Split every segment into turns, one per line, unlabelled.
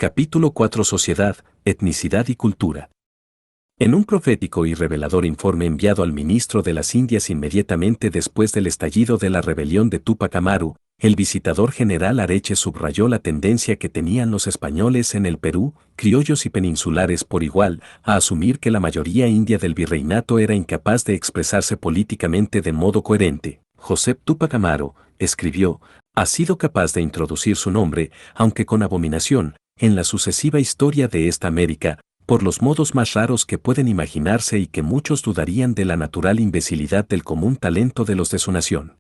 Capítulo 4 Sociedad, etnicidad y cultura. En un profético y revelador informe enviado al ministro de las Indias inmediatamente después del estallido de la rebelión de Túpac Amaru, el visitador general Areche subrayó la tendencia que tenían los españoles en el Perú, criollos y peninsulares por igual, a asumir que la mayoría india del virreinato era incapaz de expresarse políticamente de modo coherente. Josep Túpac Amaru, escribió, ha sido capaz de introducir su nombre, aunque con abominación, en la sucesiva historia de esta América, por los modos más raros que pueden imaginarse y que muchos dudarían de la natural imbecilidad del común talento de los de su nación.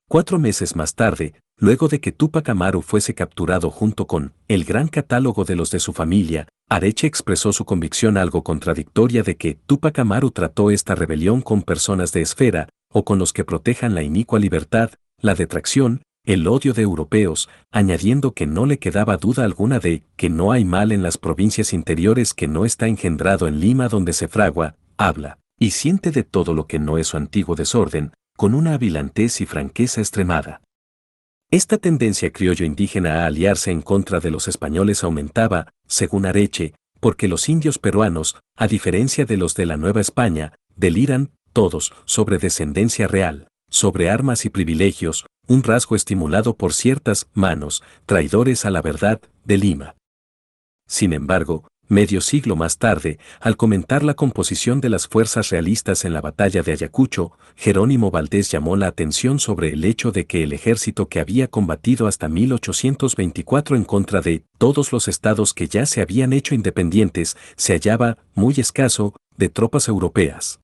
4 meses más tarde, luego de que Túpac Amaru fuese capturado junto con el gran catálogo de los de su familia, Areche expresó su convicción algo contradictoria de que Túpac Amaru trató esta rebelión con personas de esfera, o con los que protejan la inicua libertad, la detracción, el odio de europeos, añadiendo que no le quedaba duda alguna de que no hay mal en las provincias interiores que no está engendrado en Lima donde se fragua, habla, y siente de todo lo que no es su antiguo desorden, con una avilantez y franqueza extremada. Esta tendencia criollo-indígena a aliarse en contra de los españoles aumentaba, según Areche, porque los indios peruanos, a diferencia de los de la Nueva España, deliran, todos, sobre descendencia real, sobre armas y privilegios, un rasgo estimulado por ciertas manos, traidores a la verdad, de Lima. Sin embargo, medio siglo más tarde, al comentar la composición de las fuerzas realistas en la batalla de Ayacucho, Jerónimo Valdés llamó la atención sobre el hecho de que el ejército que había combatido hasta 1824 en contra de todos los estados que ya se habían hecho independientes, se hallaba, muy escaso, de tropas europeas.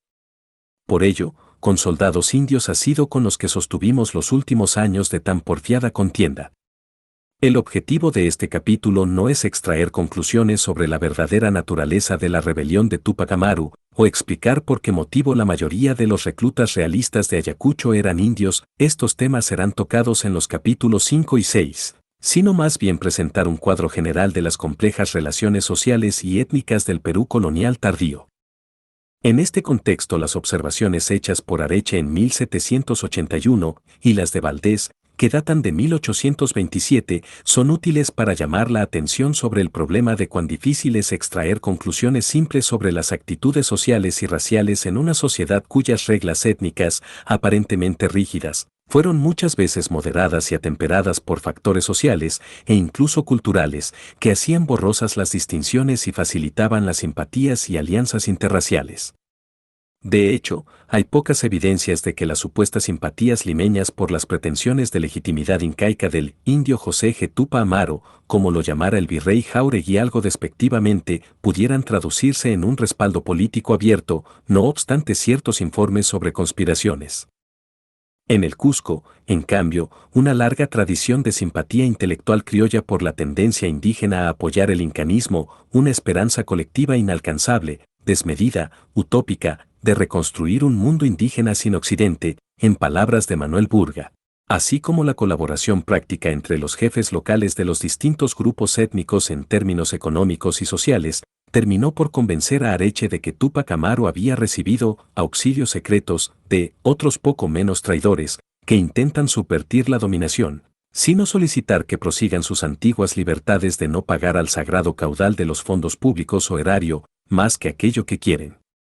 Por ello, con soldados indios ha sido con los que sostuvimos los últimos años de tan porfiada contienda. El objetivo de este capítulo no es extraer conclusiones sobre la verdadera naturaleza de la rebelión de Túpac Amaru, o explicar por qué motivo la mayoría de los reclutas realistas de Ayacucho eran indios, estos temas serán tocados en los capítulos 5 y 6, sino más bien presentar un cuadro general de las complejas relaciones sociales y étnicas del Perú colonial tardío. En este contexto, las observaciones hechas por Areche en 1781 y las de Valdés, que datan de 1827, son útiles para llamar la atención sobre el problema de cuán difícil es extraer conclusiones simples sobre las actitudes sociales y raciales en una sociedad cuyas reglas étnicas, aparentemente rígidas, fueron muchas veces moderadas y atemperadas por factores sociales e incluso culturales que hacían borrosas las distinciones y facilitaban las simpatías y alianzas interraciales. De hecho, hay pocas evidencias de que las supuestas simpatías limeñas por las pretensiones de legitimidad incaica del indio José G. Túpac Amaru, como lo llamara el virrey Jáuregui algo despectivamente, pudieran traducirse en un respaldo político abierto, no obstante ciertos informes sobre conspiraciones. En el Cusco, en cambio, una larga tradición de simpatía intelectual criolla por la tendencia indígena a apoyar el incanismo, una esperanza colectiva inalcanzable, desmedida, utópica, de reconstruir un mundo indígena sin Occidente, en palabras de Manuel Burga, así como la colaboración práctica entre los jefes locales de los distintos grupos étnicos en términos económicos y sociales, terminó por convencer a Areche de que Túpac Amaru había recibido auxilios secretos de otros poco menos traidores, que intentan subvertir la dominación, sino solicitar que prosigan sus antiguas libertades de no pagar al sagrado caudal de los fondos públicos o erario, más que aquello que quieren.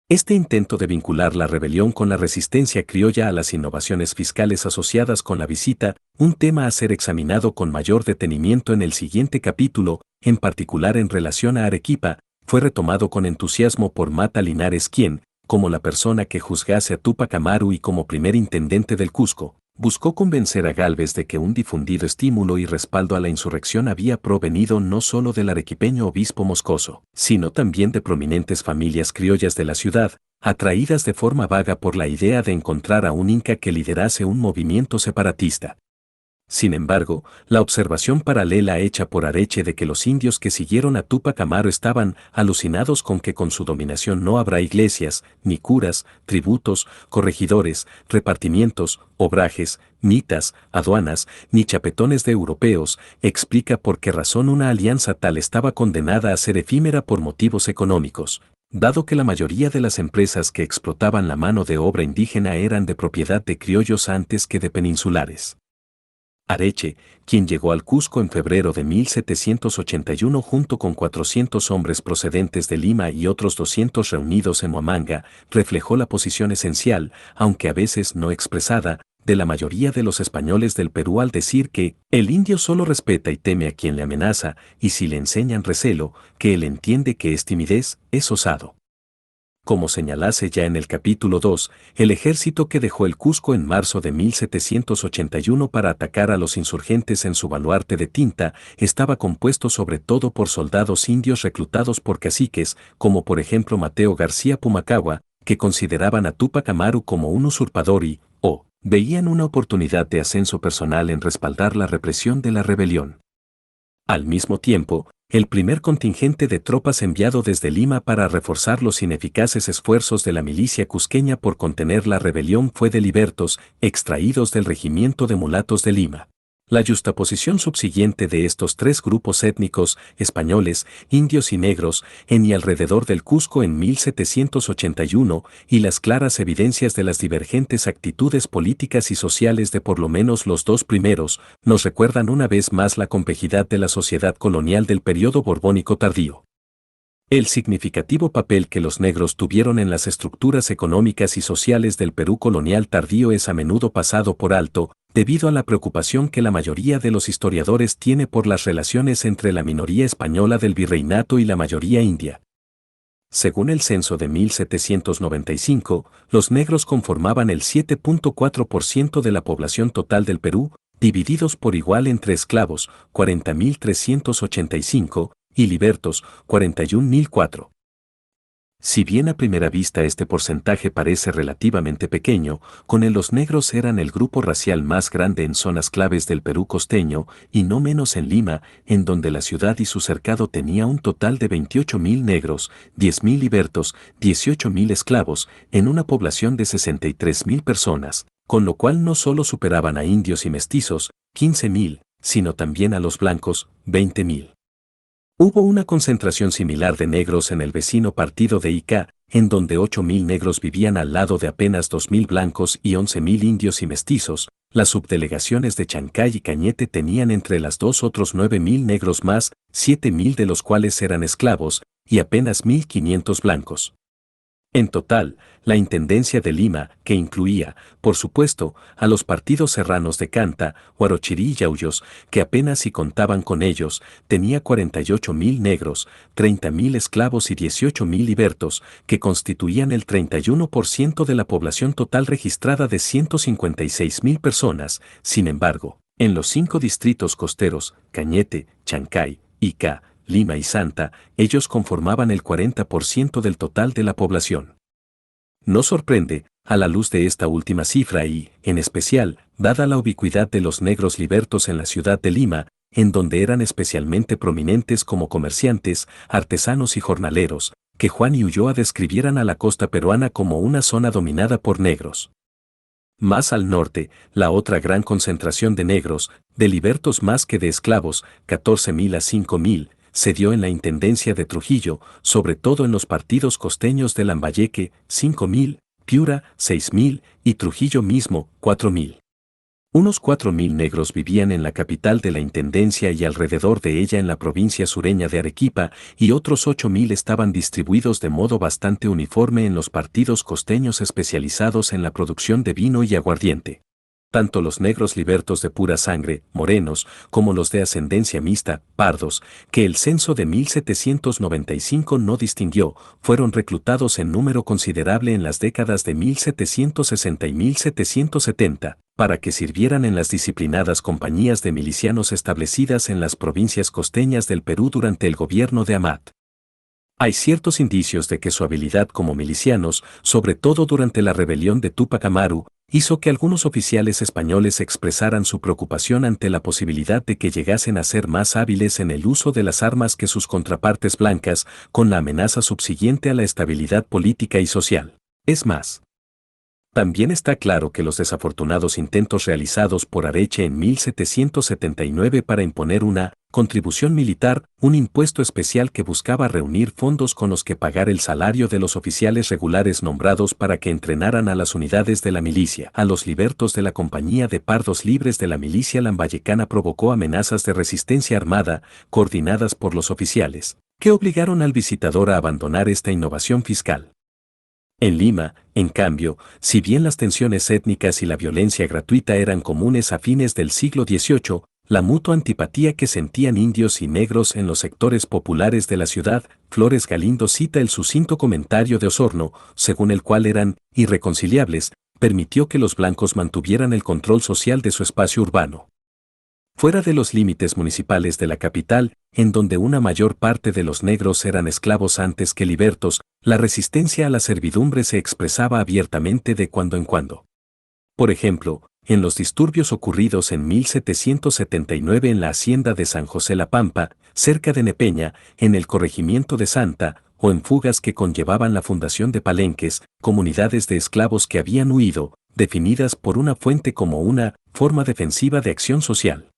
Este intento de vincular la rebelión con la resistencia criolla a las innovaciones fiscales asociadas con la visita, un tema a ser examinado con mayor detenimiento en el siguiente capítulo, en particular en relación a Arequipa, fue retomado con entusiasmo por Mata Linares quien, como la persona que juzgase a Túpac Amaru y como primer intendente del Cusco, buscó convencer a Gálvez de que un difundido estímulo y respaldo a la insurrección había provenido no solo del arequipeño obispo moscoso, sino también de prominentes familias criollas de la ciudad, atraídas de forma vaga por la idea de encontrar a un inca que liderase un movimiento separatista. Sin embargo, la observación paralela hecha por Areche de que los indios que siguieron a Túpac Amaru estaban alucinados con que con su dominación no habrá iglesias, ni curas, tributos, corregidores, repartimientos, obrajes, mitas, aduanas, ni chapetones de europeos, explica por qué razón una alianza tal estaba condenada a ser efímera por motivos económicos, dado que la mayoría de las empresas que explotaban la mano de obra indígena eran de propiedad de criollos antes que de peninsulares. Areche, quien llegó al Cusco en febrero de 1781 junto con 400 hombres procedentes de Lima y otros 200 reunidos en Huamanga, reflejó la posición esencial, aunque a veces no expresada, de la mayoría de los españoles del Perú al decir que el indio solo respeta y teme a quien le amenaza, y si le enseñan recelo, que él entiende que es timidez, es osado. Como señalase ya en el capítulo 2, el ejército que dejó el Cusco en marzo de 1781 para atacar a los insurgentes en su baluarte de Tinta estaba compuesto sobre todo por soldados indios reclutados por caciques, como por ejemplo Mateo García Pumacahua, que consideraban a Túpac Amaru como un usurpador y, veían una oportunidad de ascenso personal en respaldar la represión de la rebelión. Al mismo tiempo, el primer contingente de tropas enviado desde Lima para reforzar los ineficaces esfuerzos de la milicia cusqueña por contener la rebelión fue de libertos, extraídos del regimiento de mulatos de Lima. La yuxtaposición subsiguiente de estos tres grupos étnicos, españoles, indios y negros, en y alrededor del Cusco en 1781, y las claras evidencias de las divergentes actitudes políticas y sociales de por lo menos los dos primeros, nos recuerdan una vez más la complejidad de la sociedad colonial del período borbónico tardío. El significativo papel que los negros tuvieron en las estructuras económicas y sociales del Perú colonial tardío es a menudo pasado por alto, debido a la preocupación que la mayoría de los historiadores tiene por las relaciones entre la minoría española del virreinato y la mayoría india. Según el censo de 1795, los negros conformaban el 7.4% de la población total del Perú, divididos por igual entre esclavos, 40.385, y libertos, 41.004. Si bien a primera vista este porcentaje parece relativamente pequeño, con él los negros eran el grupo racial más grande en zonas claves del Perú costeño, y no menos en Lima, en donde la ciudad y su cercado tenía un total de 28.000 negros, 10.000 libertos, 18.000 esclavos, en una población de 63.000 personas, con lo cual no solo superaban a indios y mestizos, 15.000, sino también a los blancos, 20.000. Hubo una concentración similar de negros en el vecino partido de Ica, en donde 8.000 negros vivían al lado de apenas 2.000 blancos y 11.000 indios y mestizos. Las subdelegaciones de Chancay y Cañete tenían entre las dos otros 9.000 negros más, 7.000 de los cuales eran esclavos, y apenas 1.500 blancos. En total, la Intendencia de Lima, que incluía, por supuesto, a los partidos serranos de Canta, Huarochirí y Yauyos, que apenas si contaban con ellos, tenía 48.000 negros, 30.000 esclavos y 18.000 libertos, que constituían el 31% de la población total registrada de 156.000 personas. Sin embargo, en los 5 distritos costeros, Cañete, Chancay, Ica, Lima y Santa, ellos conformaban el 40% del total de la población. No sorprende, a la luz de esta última cifra y, en especial, dada la ubicuidad de los negros libertos en la ciudad de Lima, en donde eran especialmente prominentes como comerciantes, artesanos y jornaleros, que Juan y Ulloa describieran a la costa peruana como una zona dominada por negros. Más al norte, la otra gran concentración de negros, de libertos más que de esclavos, 14.000 a 5.000, se dio en la Intendencia de Trujillo, sobre todo en los partidos costeños de Lambayeque, 5.000, Piura, 6.000, y Trujillo mismo, 4.000. Unos 4.000 negros vivían en la capital de la Intendencia y alrededor de ella en la provincia sureña de Arequipa, y otros 8.000 estaban distribuidos de modo bastante uniforme en los partidos costeños especializados en la producción de vino y aguardiente. Tanto los negros libertos de pura sangre, morenos, como los de ascendencia mixta, pardos, que el censo de 1795 no distinguió, fueron reclutados en número considerable en las décadas de 1760 y 1770, para que sirvieran en las disciplinadas compañías de milicianos establecidas en las provincias costeñas del Perú durante el gobierno de Amat. Hay ciertos indicios de que su habilidad como milicianos, sobre todo durante la rebelión de Túpac Amaru, hizo que algunos oficiales españoles expresaran su preocupación ante la posibilidad de que llegasen a ser más hábiles en el uso de las armas que sus contrapartes blancas, con la amenaza subsiguiente a la estabilidad política y social. Es más, También está claro que los desafortunados intentos realizados por Areche en 1779 para imponer una contribución militar, un impuesto especial que buscaba reunir fondos con los que pagar el salario de los oficiales regulares nombrados para que entrenaran a las unidades de la milicia, a los libertos de la Compañía de Pardos Libres de la milicia lambayecana, provocó amenazas de resistencia armada, coordinadas por los oficiales, que obligaron al visitador a abandonar esta innovación fiscal. En Lima, en cambio, si bien las tensiones étnicas y la violencia gratuita eran comunes a fines del siglo XVIII, la mutua antipatía que sentían indios y negros en los sectores populares de la ciudad, Flores Galindo cita el sucinto comentario de Osorno, según el cual eran irreconciliables, permitió que los blancos mantuvieran el control social de su espacio urbano. Fuera de los límites municipales de la capital, en donde una mayor parte de los negros eran esclavos antes que libertos, la resistencia a la servidumbre se expresaba abiertamente de cuando en cuando. Por ejemplo, en los disturbios ocurridos en 1779 en la hacienda de San José La Pampa, cerca de Nepeña, en el corregimiento de Santa, o en fugas que conllevaban la fundación de palenques, comunidades de esclavos que habían huido, definidas por una fuente como una forma defensiva de acción social.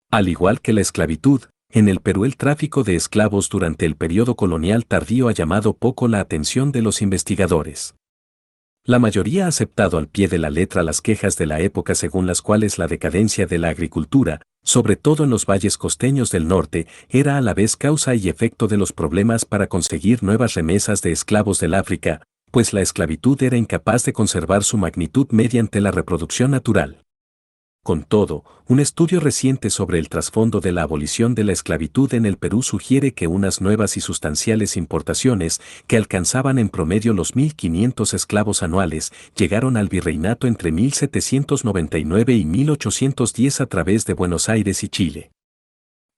Al igual que la esclavitud, en el Perú el tráfico de esclavos durante el periodo colonial tardío ha llamado poco la atención de los investigadores. La mayoría ha aceptado al pie de la letra las quejas de la época según las cuales la decadencia de la agricultura, sobre todo en los valles costeños del norte, era a la vez causa y efecto de los problemas para conseguir nuevas remesas de esclavos del África, pues la esclavitud era incapaz de conservar su magnitud mediante la reproducción natural. Con todo, un estudio reciente sobre el trasfondo de la abolición de la esclavitud en el Perú sugiere que unas nuevas y sustanciales importaciones, que alcanzaban en promedio los 1.500 esclavos anuales, llegaron al virreinato entre 1799 y 1810 a través de Buenos Aires y Chile.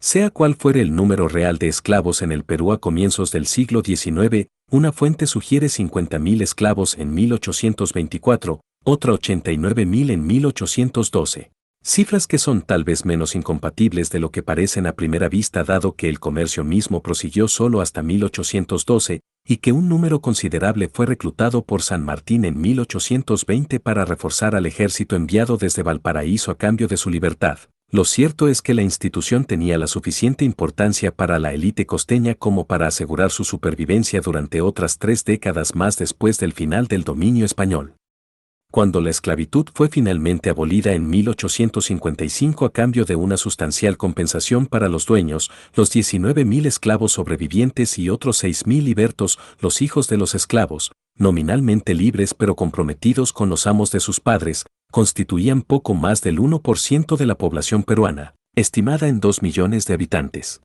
Sea cual fuere el número real de esclavos en el Perú a comienzos del siglo XIX, una fuente sugiere 50.000 esclavos en 1824, otra 89.000 en 1812. Cifras que son tal vez menos incompatibles de lo que parecen a primera vista dado que el comercio mismo prosiguió solo hasta 1812, y que un número considerable fue reclutado por San Martín en 1820 para reforzar al ejército enviado desde Valparaíso a cambio de su libertad. Lo cierto es que la institución tenía la suficiente importancia para la élite costeña como para asegurar su supervivencia durante otras 3 décadas más después del final del dominio español. Cuando la esclavitud fue finalmente abolida en 1855 a cambio de una sustancial compensación para los dueños, los 19.000 esclavos sobrevivientes y otros 6.000 libertos, los hijos de los esclavos, nominalmente libres pero comprometidos con los amos de sus padres, constituían poco más del 1% de la población peruana, estimada en 2 millones de habitantes.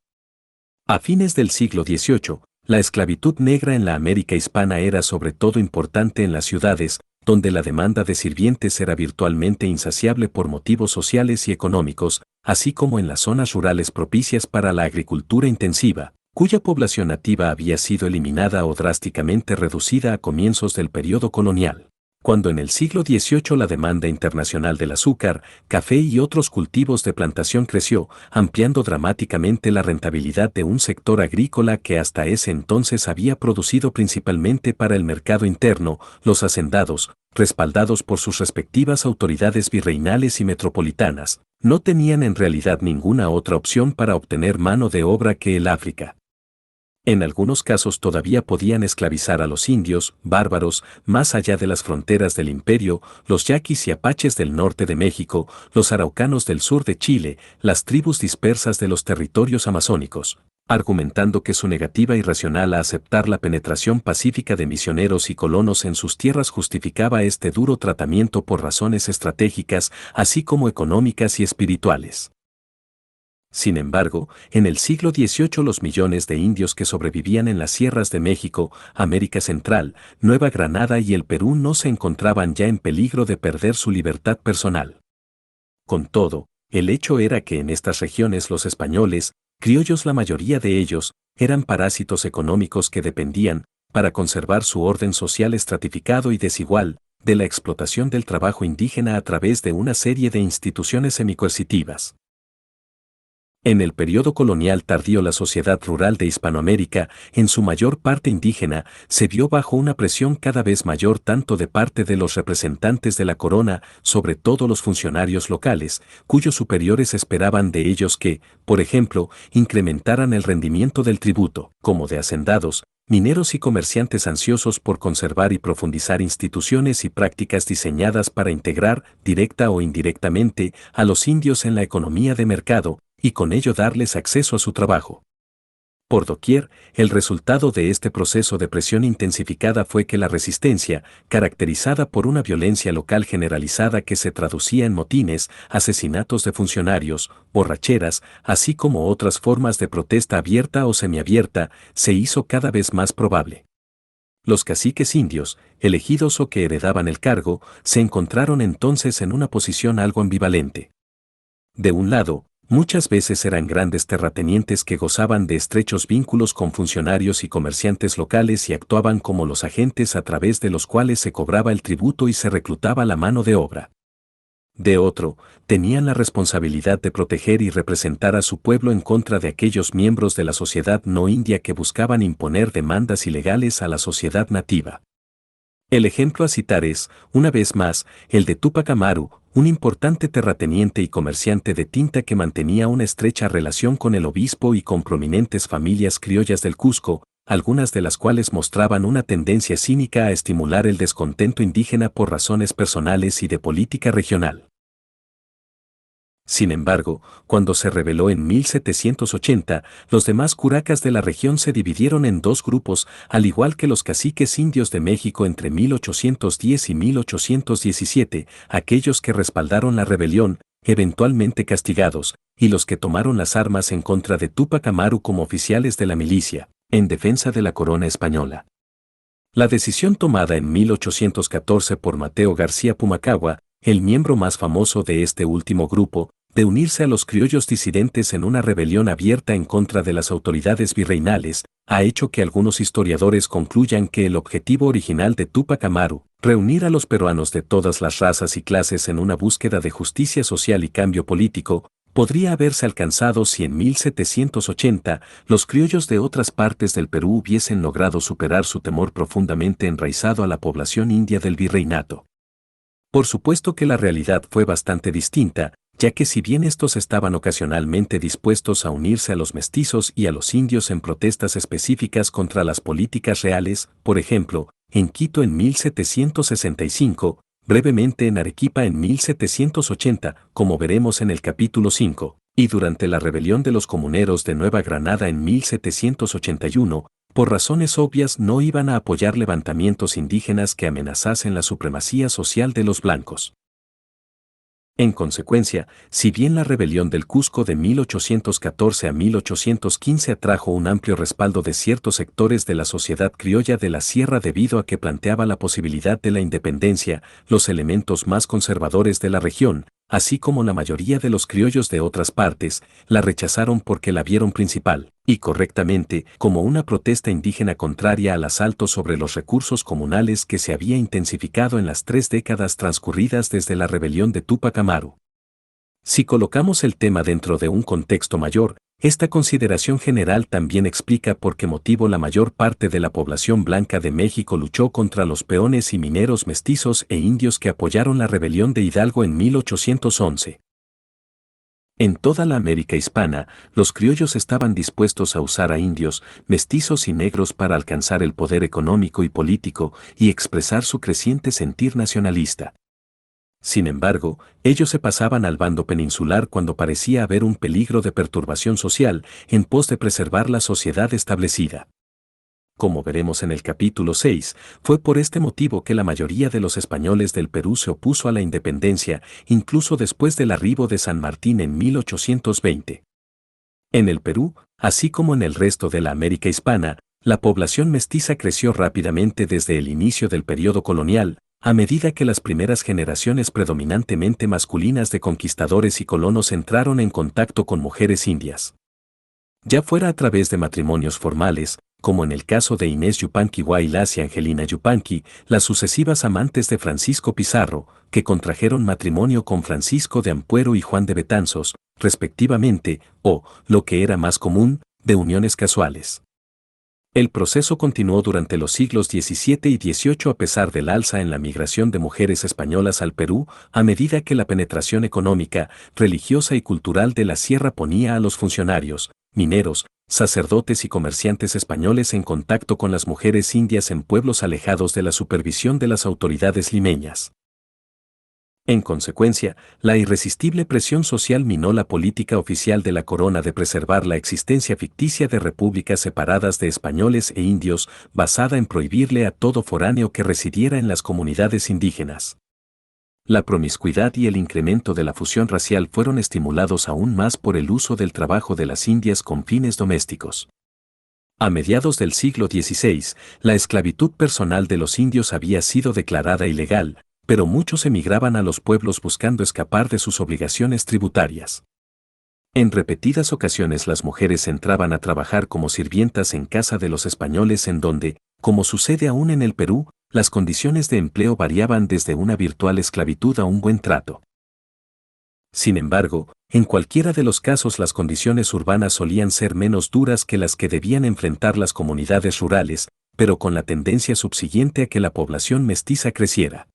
A fines del siglo XVIII, la esclavitud negra en la América hispana era sobre todo importante en las ciudades, donde la demanda de sirvientes era virtualmente insaciable por motivos sociales y económicos, así como en las zonas rurales propicias para la agricultura intensiva, cuya población nativa había sido eliminada o drásticamente reducida a comienzos del periodo colonial. Cuando en el siglo XVIII la demanda internacional del azúcar, café y otros cultivos de plantación creció, ampliando dramáticamente la rentabilidad de un sector agrícola que hasta ese entonces había producido principalmente para el mercado interno, los hacendados, respaldados por sus respectivas autoridades virreinales y metropolitanas, no tenían en realidad ninguna otra opción para obtener mano de obra que el África. En algunos casos todavía podían esclavizar a los indios, bárbaros, más allá de las fronteras del imperio, los yaquis y apaches del norte de México, los araucanos del sur de Chile, las tribus dispersas de los territorios amazónicos, argumentando que su negativa irracional a aceptar la penetración pacífica de misioneros y colonos en sus tierras justificaba este duro tratamiento por razones estratégicas, así como económicas y espirituales. Sin embargo, en el siglo XVIII los millones de indios que sobrevivían en las sierras de México, América Central, Nueva Granada y el Perú no se encontraban ya en peligro de perder su libertad personal. Con todo, el hecho era que en estas regiones los españoles, criollos la mayoría de ellos, eran parásitos económicos que dependían, para conservar su orden social estratificado y desigual, de la explotación del trabajo indígena a través de una serie de instituciones semicoercitivas. En el periodo colonial tardío la sociedad rural de Hispanoamérica, en su mayor parte indígena, se vio bajo una presión cada vez mayor tanto de parte de los representantes de la corona, sobre todo los funcionarios locales, cuyos superiores esperaban de ellos que, por ejemplo, incrementaran el rendimiento del tributo, como de hacendados, mineros y comerciantes ansiosos por conservar y profundizar instituciones y prácticas diseñadas para integrar, directa o indirectamente, a los indios en la economía de mercado, y con ello darles acceso a su trabajo. Por doquier, el resultado de este proceso de presión intensificada fue que la resistencia, caracterizada por una violencia local generalizada que se traducía en motines, asesinatos de funcionarios, borracheras, así como otras formas de protesta abierta o semiabierta, se hizo cada vez más probable. Los caciques indios, elegidos o que heredaban el cargo, se encontraron entonces en una posición algo ambivalente. De un lado, muchas veces eran grandes terratenientes que gozaban de estrechos vínculos con funcionarios y comerciantes locales y actuaban como los agentes a través de los cuales se cobraba el tributo y se reclutaba la mano de obra. De otro, tenían la responsabilidad de proteger y representar a su pueblo en contra de aquellos miembros de la sociedad no india que buscaban imponer demandas ilegales a la sociedad nativa. El ejemplo a citar es, una vez más, el de Túpac Amaru, un importante terrateniente y comerciante de tinta que mantenía una estrecha relación con el obispo y con prominentes familias criollas del Cusco, algunas de las cuales mostraban una tendencia cínica a estimular el descontento indígena por razones personales y de política regional. Sin embargo, cuando se rebeló en 1780, los demás curacas de la región se dividieron en dos grupos, al igual que los caciques indios de México entre 1810 y 1817, aquellos que respaldaron la rebelión, eventualmente castigados, y los que tomaron las armas en contra de Túpac Amaru como oficiales de la milicia, en defensa de la corona española. La decisión tomada en 1814 por Mateo García Pumacahua, el miembro más famoso de este último grupo, de unirse a los criollos disidentes en una rebelión abierta en contra de las autoridades virreinales, ha hecho que algunos historiadores concluyan que el objetivo original de Túpac Amaru, reunir a los peruanos de todas las razas y clases en una búsqueda de justicia social y cambio político, podría haberse alcanzado si en 1780 los criollos de otras partes del Perú hubiesen logrado superar su temor profundamente enraizado a la población india del virreinato. Por supuesto que la realidad fue bastante distinta, ya que si bien estos estaban ocasionalmente dispuestos a unirse a los mestizos y a los indios en protestas específicas contra las políticas reales, por ejemplo, en Quito en 1765, brevemente en Arequipa en 1780, como veremos en el capítulo 5, y durante la rebelión de los comuneros de Nueva Granada en 1781, por razones obvias no iban a apoyar levantamientos indígenas que amenazasen la supremacía social de los blancos. En consecuencia, si bien la rebelión del Cusco de 1814 a 1815 atrajo un amplio respaldo de ciertos sectores de la sociedad criolla de la sierra debido a que planteaba la posibilidad de la independencia, los elementos más conservadores de la región, así como la mayoría de los criollos de otras partes, la rechazaron porque la vieron principal, y correctamente, como una protesta indígena contraria al asalto sobre los recursos comunales que se había intensificado en las 3 décadas transcurridas desde la rebelión de Túpac Amaru. Si colocamos el tema dentro de un contexto mayor, esta consideración general también explica por qué motivo la mayor parte de la población blanca de México luchó contra los peones y mineros mestizos e indios que apoyaron la rebelión de Hidalgo en 1811. En toda la América hispana, los criollos estaban dispuestos a usar a indios, mestizos y negros para alcanzar el poder económico y político y expresar su creciente sentir nacionalista. Sin embargo, ellos se pasaban al bando peninsular cuando parecía haber un peligro de perturbación social en pos de preservar la sociedad establecida. Como veremos en el capítulo 6, fue por este motivo que la mayoría de los españoles del Perú se opuso a la independencia, incluso después del arribo de San Martín en 1820. En el Perú, así como en el resto de la América hispana, la población mestiza creció rápidamente desde el inicio del periodo colonial, a medida que las primeras generaciones predominantemente masculinas de conquistadores y colonos entraron en contacto con mujeres indias. Ya fuera a través de matrimonios formales, como en el caso de Inés Yupanqui Huaylas y Angelina Yupanqui, las sucesivas amantes de Francisco Pizarro, que contrajeron matrimonio con Francisco de Ampuero y Juan de Betanzos, respectivamente, o, lo que era más común, de uniones casuales. El proceso continuó durante los siglos XVII y XVIII a pesar del alza en la migración de mujeres españolas al Perú, a medida que la penetración económica, religiosa y cultural de la sierra ponía a los funcionarios, mineros, sacerdotes y comerciantes españoles en contacto con las mujeres indias en pueblos alejados de la supervisión de las autoridades limeñas. En consecuencia, la irresistible presión social minó la política oficial de la corona de preservar la existencia ficticia de repúblicas separadas de españoles e indios, basada en prohibirle a todo foráneo que residiera en las comunidades indígenas. La promiscuidad y el incremento de la fusión racial fueron estimulados aún más por el uso del trabajo de las indias con fines domésticos. A mediados del siglo XVI, la esclavitud personal de los indios había sido declarada ilegal, pero muchos emigraban a los pueblos buscando escapar de sus obligaciones tributarias. En repetidas ocasiones las mujeres entraban a trabajar como sirvientas en casa de los españoles en donde, como sucede aún en el Perú, las condiciones de empleo variaban desde una virtual esclavitud a un buen trato. Sin embargo, en cualquiera de los casos las condiciones urbanas solían ser menos duras que las que debían enfrentar las comunidades rurales, pero con la tendencia subsiguiente a que la población mestiza creciera.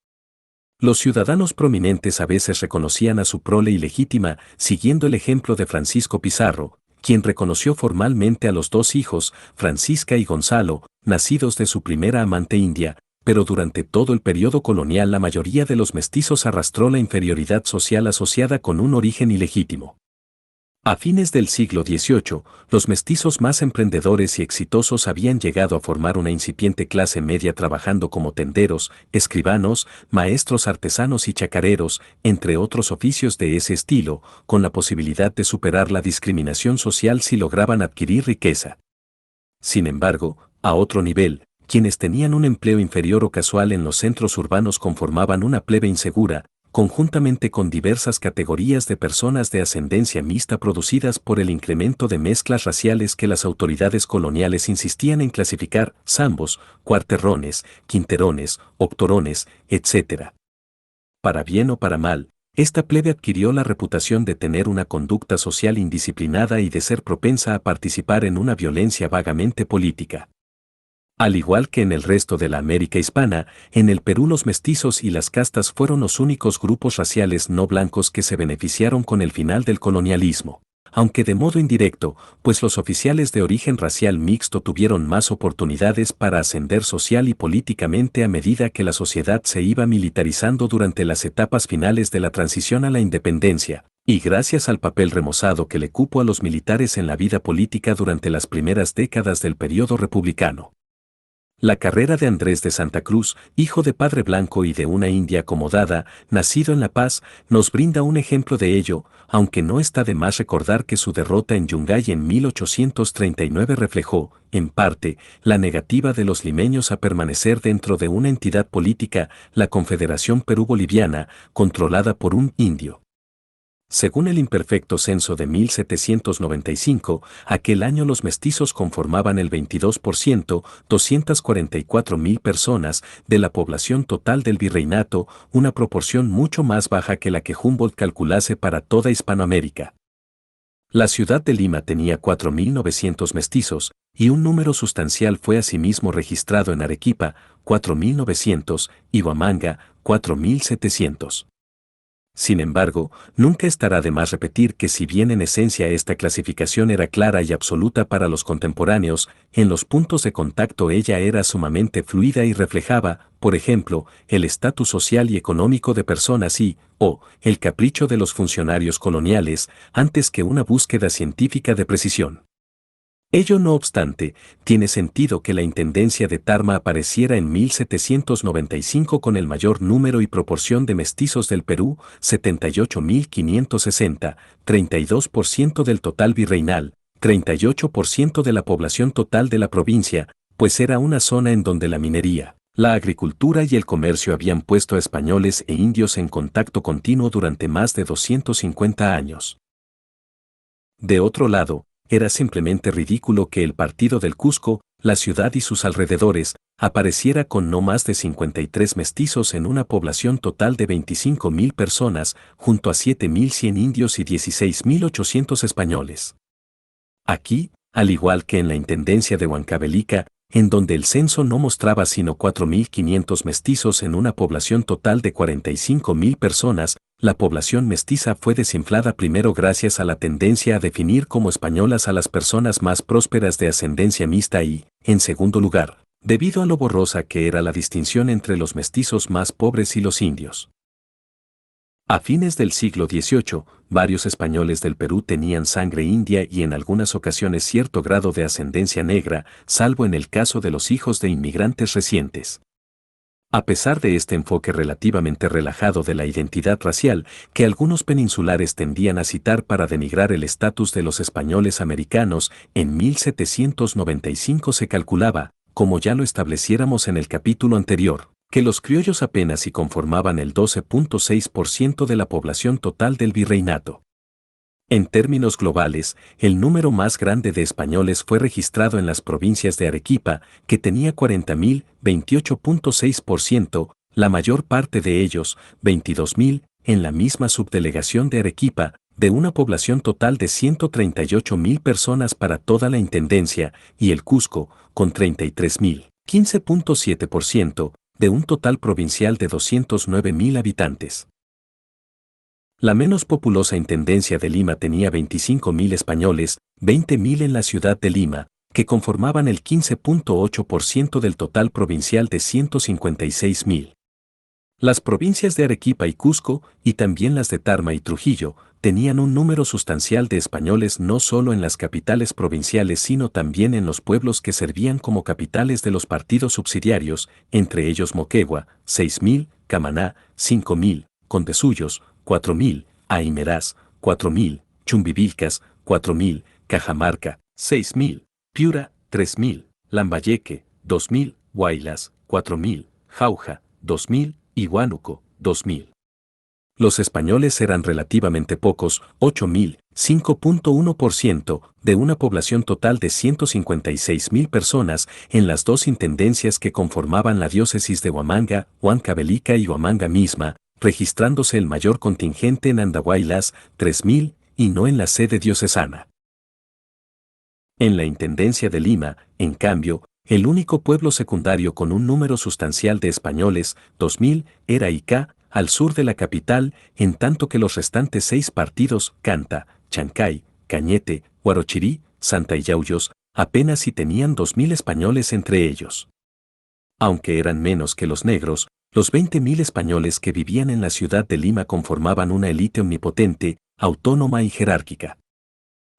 Los ciudadanos prominentes a veces reconocían a su prole ilegítima, siguiendo el ejemplo de Francisco Pizarro, quien reconoció formalmente a los dos hijos, Francisca y Gonzalo, nacidos de su primera amante india, pero durante todo el periodo colonial la mayoría de los mestizos arrastró la inferioridad social asociada con un origen ilegítimo. A fines del siglo XVIII, los mestizos más emprendedores y exitosos habían llegado a formar una incipiente clase media trabajando como tenderos, escribanos, maestros artesanos y chacareros, entre otros oficios de ese estilo, con la posibilidad de superar la discriminación social si lograban adquirir riqueza. Sin embargo, a otro nivel, quienes tenían un empleo inferior o casual en los centros urbanos conformaban una plebe insegura, conjuntamente con diversas categorías de personas de ascendencia mixta producidas por el incremento de mezclas raciales que las autoridades coloniales insistían en clasificar, zambos, cuarterrones, quinterones, octorones, etc. Para bien o para mal, esta plebe adquirió la reputación de tener una conducta social indisciplinada y de ser propensa a participar en una violencia vagamente política. Al igual que en el resto de la América hispana, en el Perú los mestizos y las castas fueron los únicos grupos raciales no blancos que se beneficiaron con el final del colonialismo, aunque de modo indirecto, pues los oficiales de origen racial mixto tuvieron más oportunidades para ascender social y políticamente a medida que la sociedad se iba militarizando durante las etapas finales de la transición a la independencia, y gracias al papel remozado que le cupo a los militares en la vida política durante las primeras décadas del periodo republicano. La carrera de Andrés de Santa Cruz, hijo de padre blanco y de una india acomodada, nacido en La Paz, nos brinda un ejemplo de ello, aunque no está de más recordar que su derrota en Yungay en 1839 reflejó, en parte, la negativa de los limeños a permanecer dentro de una entidad política, la Confederación Perú-Boliviana, controlada por un indio. Según el imperfecto censo de 1795, aquel año los mestizos conformaban el 22%, 244.000 personas, de la población total del virreinato, una proporción mucho más baja que la que Humboldt calculase para toda Hispanoamérica. La ciudad de Lima tenía 4.900 mestizos, y un número sustancial fue asimismo registrado en Arequipa, 4.900, y Huamanga, 4.700. Sin embargo, nunca estará de más repetir que si bien en esencia esta clasificación era clara y absoluta para los contemporáneos, en los puntos de contacto ella era sumamente fluida y reflejaba, por ejemplo, el estatus social y económico de personas o el capricho de los funcionarios coloniales, antes que una búsqueda científica de precisión. Ello no obstante, tiene sentido que la intendencia de Tarma apareciera en 1795 con el mayor número y proporción de mestizos del Perú, 78.560, 32% del total virreinal, 38% de la población total de la provincia, pues era una zona en donde la minería, la agricultura y el comercio habían puesto a españoles e indios en contacto continuo durante más de 250 años. De otro lado, era simplemente ridículo que el partido del Cusco, la ciudad y sus alrededores, apareciera con no más de 53 mestizos en una población total de 25.000 personas, junto a 7.100 indios y 16.800 españoles. Aquí, al igual que en la intendencia de Huancavelica, en donde el censo no mostraba sino 4.500 mestizos en una población total de 45.000 personas, la población mestiza fue desinflada primero gracias a la tendencia a definir como españolas a las personas más prósperas de ascendencia mixta y, en segundo lugar, debido a lo borrosa que era la distinción entre los mestizos más pobres y los indios. A fines del siglo XVIII, varios españoles del Perú tenían sangre india y en algunas ocasiones cierto grado de ascendencia negra, salvo en el caso de los hijos de inmigrantes recientes. A pesar de este enfoque relativamente relajado de la identidad racial, que algunos peninsulares tendían a citar para denigrar el estatus de los españoles americanos, en 1795 se calculaba, como ya lo estableciéramos en el capítulo anterior, que los criollos apenas si conformaban el 12.6% de la población total del virreinato. En términos globales, el número más grande de españoles fue registrado en las provincias de Arequipa, que tenía 40.000, 28.6%, la mayor parte de ellos, 22.000, en la misma subdelegación de Arequipa, de una población total de 138.000 personas para toda la intendencia, y el Cusco, con 33.000, 15.7%, de un total provincial de 209.000 habitantes. La menos populosa intendencia de Lima tenía 25.000 españoles, 20.000 en la ciudad de Lima, que conformaban el 15.8% del total provincial de 156.000. Las provincias de Arequipa y Cusco, y también las de Tarma y Trujillo, tenían un número sustancial de españoles no solo en las capitales provinciales sino también en los pueblos que servían como capitales de los partidos subsidiarios, entre ellos Moquegua, 6.000, Camaná, 5.000, Contesuyos, 4.000, Aimeraz, 4.000, Chumbivilcas, 4.000, Cajamarca, 6.000, Piura, 3.000, Lambayeque, 2.000, Huaylas, 4.000, Jauja, 2.000 y Huánuco, 2.000. Los españoles eran relativamente pocos, 8.000, 5.1%, de una población total de 156.000 personas en las dos intendencias que conformaban la diócesis de Huamanga, Huancavelica y Huamanga misma, registrándose el mayor contingente en Andahuaylas, 3.000, y no en la sede diocesana. En la intendencia de Lima, en cambio, el único pueblo secundario con un número sustancial de españoles, 2.000, era Ica, al sur de la capital, en tanto que los restantes 6 partidos, Canta, Chancay, Cañete, Huarochirí, Santa y Yauyos, apenas si tenían 2.000 españoles entre ellos. Aunque eran menos que los negros, los 20.000 españoles que vivían en la ciudad de Lima conformaban una élite omnipotente, autónoma y jerárquica.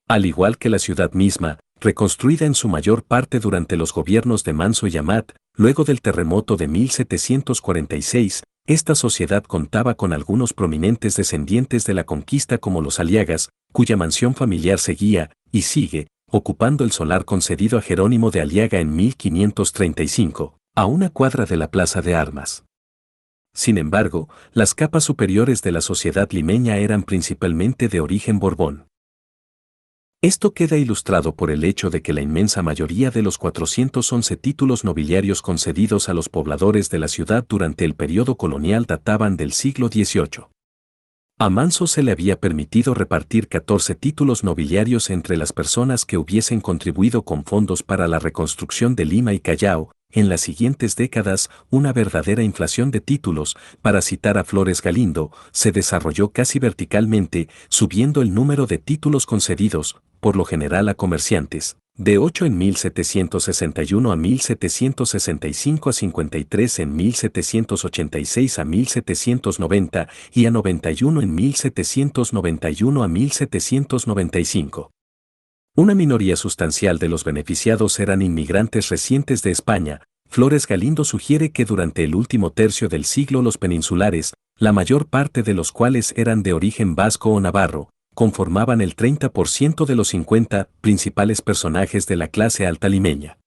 Al igual que la ciudad misma, reconstruida en su mayor parte durante los gobiernos de Manso y Amat, luego del terremoto de 1746, esta sociedad contaba con algunos prominentes descendientes de la conquista como los Aliagas, cuya mansión familiar seguía, y sigue, ocupando el solar concedido a Jerónimo de Aliaga en 1535, a una cuadra de la Plaza de Armas. Sin embargo, las capas superiores de la sociedad limeña eran principalmente de origen Borbón. Esto queda ilustrado por el hecho de que la inmensa mayoría de los 411 títulos nobiliarios concedidos a los pobladores de la ciudad durante el periodo colonial databan del siglo XVIII. A Manso se le había permitido repartir 14 títulos nobiliarios entre las personas que hubiesen contribuido con fondos para la reconstrucción de Lima y Callao. En las siguientes décadas, una verdadera inflación de títulos, para citar a Flores Galindo, se desarrolló casi verticalmente, subiendo el número de títulos concedidos, por lo general a comerciantes, de 8 en 1761 a 1765 a 53 en 1786 a 1790 y a 91 en 1791 a 1795. Una minoría sustancial de los beneficiados eran inmigrantes recientes de España. Flores Galindo sugiere que durante el último tercio del siglo los peninsulares, la mayor parte de los cuales eran de origen vasco o navarro, conformaban el 30% de los 50 principales personajes de la clase alta limeña.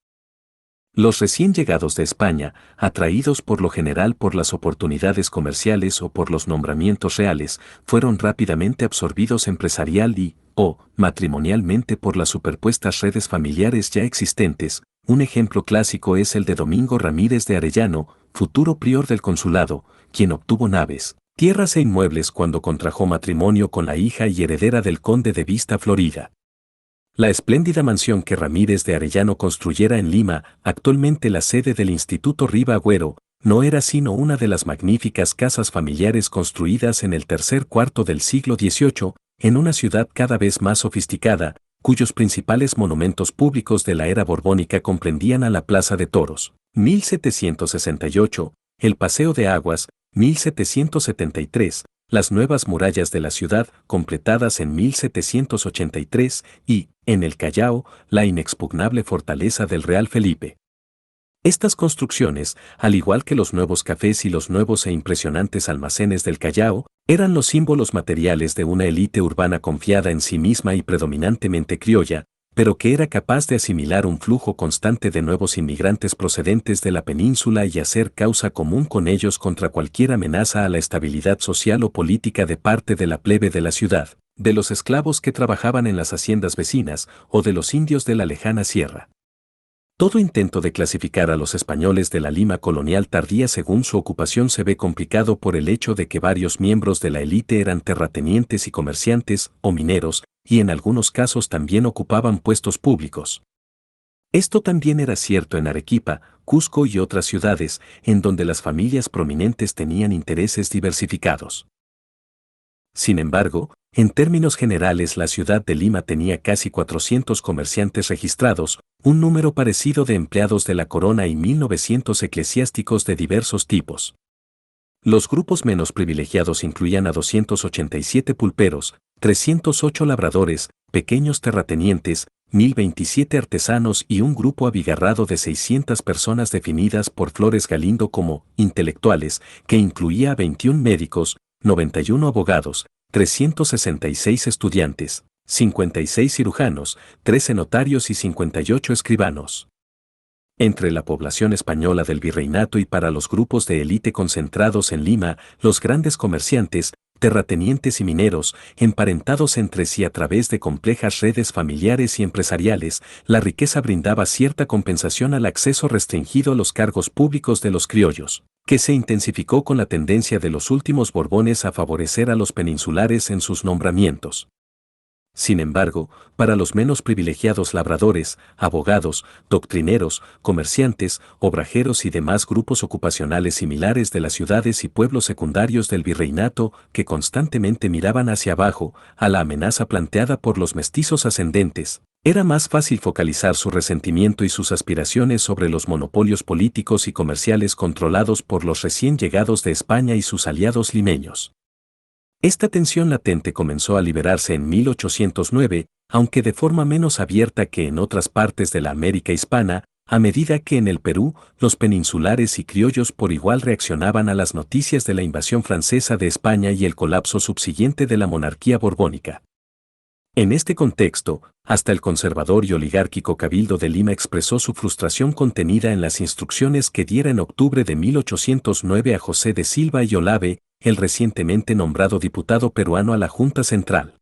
Los recién llegados de España, atraídos por lo general por las oportunidades comerciales o por los nombramientos reales, fueron rápidamente absorbidos empresarial y, o matrimonialmente por las superpuestas redes familiares ya existentes, un ejemplo clásico es el de Domingo Ramírez de Arellano, futuro prior del consulado, quien obtuvo naves, tierras e inmuebles cuando contrajo matrimonio con la hija y heredera del conde de Vista, Florida. La espléndida mansión que Ramírez de Arellano construyera en Lima, actualmente la sede del Instituto Riva Agüero, no era sino una de las magníficas casas familiares construidas en el tercer cuarto del siglo XVIII, en una ciudad cada vez más sofisticada, cuyos principales monumentos públicos de la era borbónica comprendían a la Plaza de Toros, 1768, el Paseo de Aguas, 1773, las nuevas murallas de la ciudad, completadas en 1783, y, en el Callao, la inexpugnable fortaleza del Real Felipe. Estas construcciones, al igual que los nuevos cafés y los nuevos e impresionantes almacenes del Callao, eran los símbolos materiales de una élite urbana confiada en sí misma y predominantemente criolla, pero que era capaz de asimilar un flujo constante de nuevos inmigrantes procedentes de la península y hacer causa común con ellos contra cualquier amenaza a la estabilidad social o política de parte de la plebe de la ciudad, de los esclavos que trabajaban en las haciendas vecinas o de los indios de la lejana sierra. Todo intento de clasificar a los españoles de la Lima colonial tardía según su ocupación se ve complicado por el hecho de que varios miembros de la élite eran terratenientes y comerciantes o mineros, y en algunos casos también ocupaban puestos públicos. Esto también era cierto en Arequipa, Cusco y otras ciudades, en donde las familias prominentes tenían intereses diversificados. Sin embargo, en términos generales la ciudad de Lima tenía casi 400 comerciantes registrados, un número parecido de empleados de la corona y 1900 eclesiásticos de diversos tipos. Los grupos menos privilegiados incluían a 287 pulperos, 308 labradores, pequeños terratenientes, 1027 artesanos y un grupo abigarrado de 600 personas definidas por Flores Galindo como intelectuales, que incluía a 21 médicos, 91 abogados, 366 estudiantes, 56 cirujanos, 13 notarios y 58 escribanos. Entre la población española del virreinato y para los grupos de élite concentrados en Lima, los grandes comerciantes, terratenientes y mineros, emparentados entre sí a través de complejas redes familiares y empresariales, la riqueza brindaba cierta compensación al acceso restringido a los cargos públicos de los criollos, que se intensificó con la tendencia de los últimos Borbones a favorecer a los peninsulares en sus nombramientos. Sin embargo, para los menos privilegiados labradores, abogados, doctrineros, comerciantes, obrajeros y demás grupos ocupacionales similares de las ciudades y pueblos secundarios del virreinato, que constantemente miraban hacia abajo, a la amenaza planteada por los mestizos ascendentes, era más fácil focalizar su resentimiento y sus aspiraciones sobre los monopolios políticos y comerciales controlados por los recién llegados de España y sus aliados limeños. Esta tensión latente comenzó a liberarse en 1809, aunque de forma menos abierta que en otras partes de la América hispana, a medida que en el Perú, los peninsulares y criollos por igual reaccionaban a las noticias de la invasión francesa de España y el colapso subsiguiente de la monarquía borbónica. En este contexto, hasta el conservador y oligárquico Cabildo de Lima expresó su frustración contenida en las instrucciones que diera en octubre de 1809 a José de Silva y Olave, el recientemente nombrado diputado peruano a la Junta Central.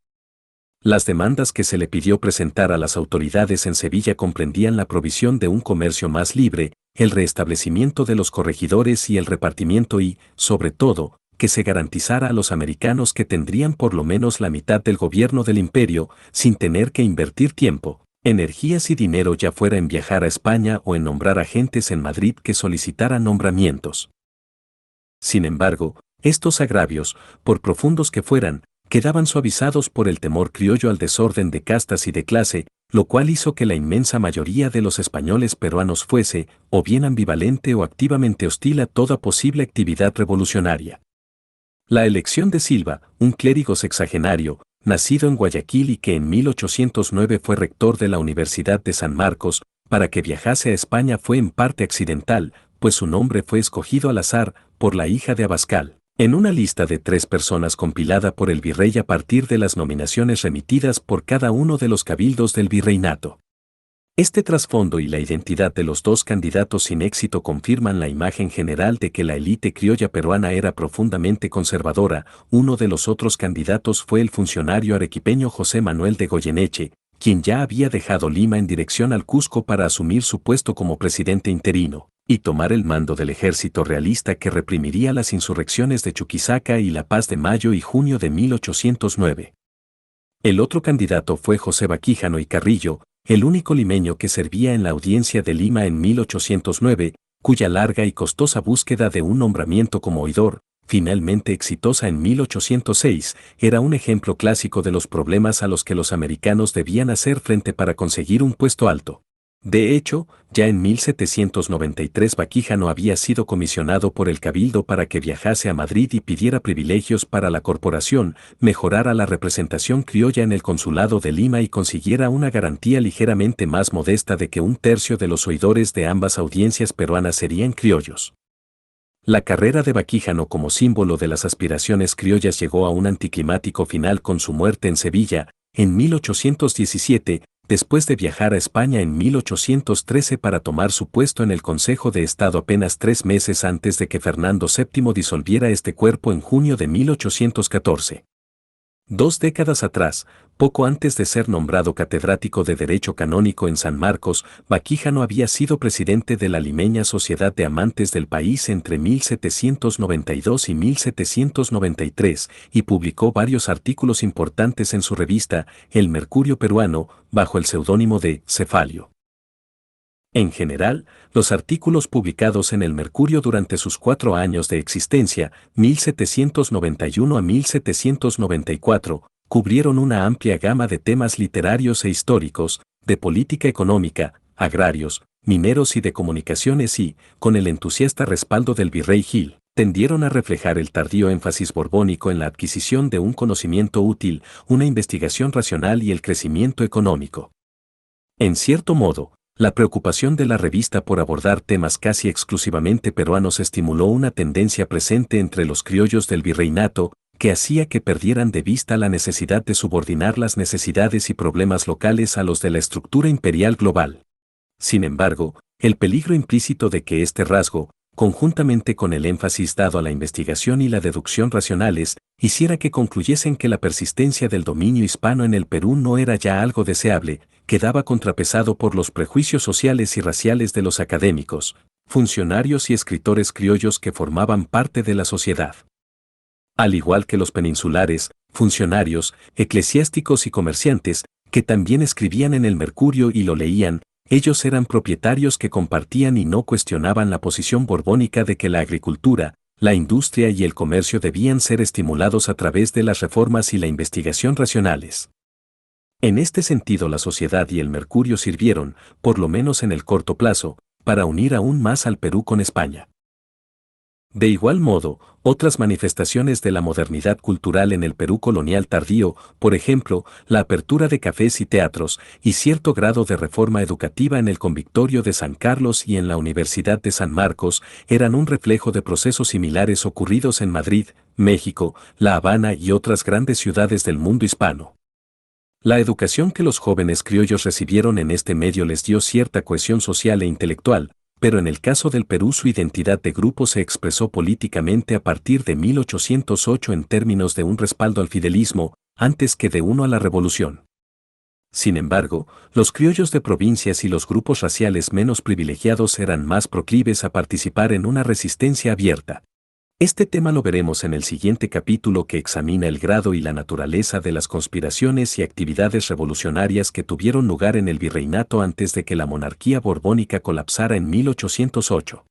Las demandas que se le pidió presentar a las autoridades en Sevilla comprendían la provisión de un comercio más libre, el restablecimiento de los corregidores y el repartimiento y, sobre todo, que se garantizara a los americanos que tendrían por lo menos la mitad del gobierno del imperio, sin tener que invertir tiempo, energías y dinero ya fuera en viajar a España o en nombrar agentes en Madrid que solicitaran nombramientos. Sin embargo, estos agravios, por profundos que fueran, quedaban suavizados por el temor criollo al desorden de castas y de clase, lo cual hizo que la inmensa mayoría de los españoles peruanos fuese, o bien ambivalente o activamente hostil a toda posible actividad revolucionaria. La elección de Silva, un clérigo sexagenario, nacido en Guayaquil y que en 1809 fue rector de la Universidad de San Marcos, para que viajase a España fue en parte accidental, pues su nombre fue escogido al azar, por la hija de Abascal, en una lista de 3 personas compilada por el virrey a partir de las nominaciones remitidas por cada uno de los cabildos del virreinato. Este trasfondo y la identidad de los 2 candidatos sin éxito confirman la imagen general de que la élite criolla peruana era profundamente conservadora. Uno de los otros candidatos fue el funcionario arequipeño José Manuel de Goyeneche, quien ya había dejado Lima en dirección al Cusco para asumir su puesto como presidente interino y tomar el mando del ejército realista que reprimiría las insurrecciones de Chuquisaca y La Paz de mayo y junio de 1809. El otro candidato fue José Baquíjano y Carrillo, el único limeño que servía en la audiencia de Lima en 1809, cuya larga y costosa búsqueda de un nombramiento como oidor, finalmente exitosa en 1806, era un ejemplo clásico de los problemas a los que los americanos debían hacer frente para conseguir un puesto alto. De hecho, ya en 1793 Baquíjano había sido comisionado por el Cabildo para que viajase a Madrid y pidiera privilegios para la corporación, mejorara la representación criolla en el consulado de Lima y consiguiera una garantía ligeramente más modesta de que un tercio de los oidores de ambas audiencias peruanas serían criollos. La carrera de Baquíjano como símbolo de las aspiraciones criollas llegó a un anticlimático final con su muerte en Sevilla, en 1817, después de viajar a España en 1813 para tomar su puesto en el Consejo de Estado apenas 3 meses antes de que Fernando VII disolviera este cuerpo en junio de 1814. 2 décadas atrás, poco antes de ser nombrado catedrático de Derecho Canónico en San Marcos, Baquíjano había sido presidente de la limeña Sociedad de Amantes del País entre 1792 y 1793 y publicó varios artículos importantes en su revista, El Mercurio Peruano, bajo el seudónimo de Cefalio. En general, los artículos publicados en el Mercurio durante sus 4 años de existencia, 1791 a 1794, cubrieron una amplia gama de temas literarios e históricos, de política económica, agrarios, mineros y de comunicaciones y, con el entusiasta respaldo del virrey Gil, tendieron a reflejar el tardío énfasis borbónico en la adquisición de un conocimiento útil, una investigación racional y el crecimiento económico. En cierto modo, la preocupación de la revista por abordar temas casi exclusivamente peruanos estimuló una tendencia presente entre los criollos del virreinato, que hacía que perdieran de vista la necesidad de subordinar las necesidades y problemas locales a los de la estructura imperial global. Sin embargo, el peligro implícito de que este rasgo, conjuntamente con el énfasis dado a la investigación y la deducción racionales, hiciera que concluyesen que la persistencia del dominio hispano en el Perú no era ya algo deseable, quedaba contrapesado por los prejuicios sociales y raciales de los académicos, funcionarios y escritores criollos que formaban parte de la sociedad. Al igual que los peninsulares, funcionarios, eclesiásticos y comerciantes, que también escribían en el Mercurio y lo leían, ellos eran propietarios que compartían y no cuestionaban la posición borbónica de que la agricultura, la industria y el comercio debían ser estimulados a través de las reformas y la investigación racionales. En este sentido, la sociedad y el Mercurio sirvieron, por lo menos en el corto plazo, para unir aún más al Perú con España. De igual modo, otras manifestaciones de la modernidad cultural en el Perú colonial tardío, por ejemplo, la apertura de cafés y teatros, y cierto grado de reforma educativa en el Convictorio de San Carlos y en la Universidad de San Marcos, eran un reflejo de procesos similares ocurridos en Madrid, México, La Habana y otras grandes ciudades del mundo hispano. La educación que los jóvenes criollos recibieron en este medio les dio cierta cohesión social e intelectual, pero en el caso del Perú su identidad de grupo se expresó políticamente a partir de 1808 en términos de un respaldo al fidelismo, antes que de uno a la revolución. Sin embargo, los criollos de provincias y los grupos raciales menos privilegiados eran más proclives a participar en una resistencia abierta. Este tema lo veremos en el siguiente capítulo que examina el grado y la naturaleza de las conspiraciones y actividades revolucionarias que tuvieron lugar en el virreinato antes de que la monarquía borbónica colapsara en 1808.